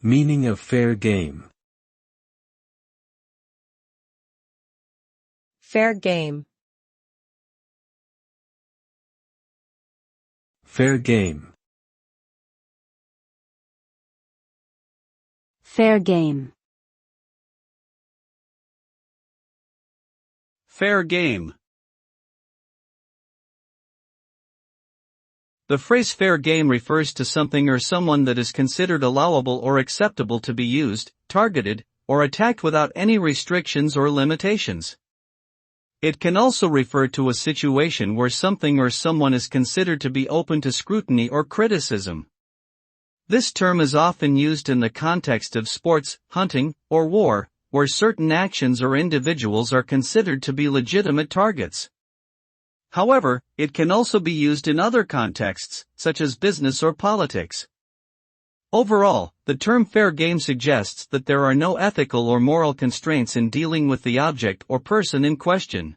Meaning of fair game. Fair game. Fair game. Fair game. Fair game. The phrase fair game refers to something or someone that is considered allowable or acceptable to be used, targeted, or attacked without any restrictions or limitations. It can also refer to a situation where something or someone is considered to be open to scrutiny or criticism. This term is often used in the context of sports, hunting, or war, where certain actions or individuals are considered to be legitimate targets. However, it can also be used in other contexts, such as business or politics. Overall, the term fair game suggests that there are no ethical or moral constraints in dealing with the object or person in question.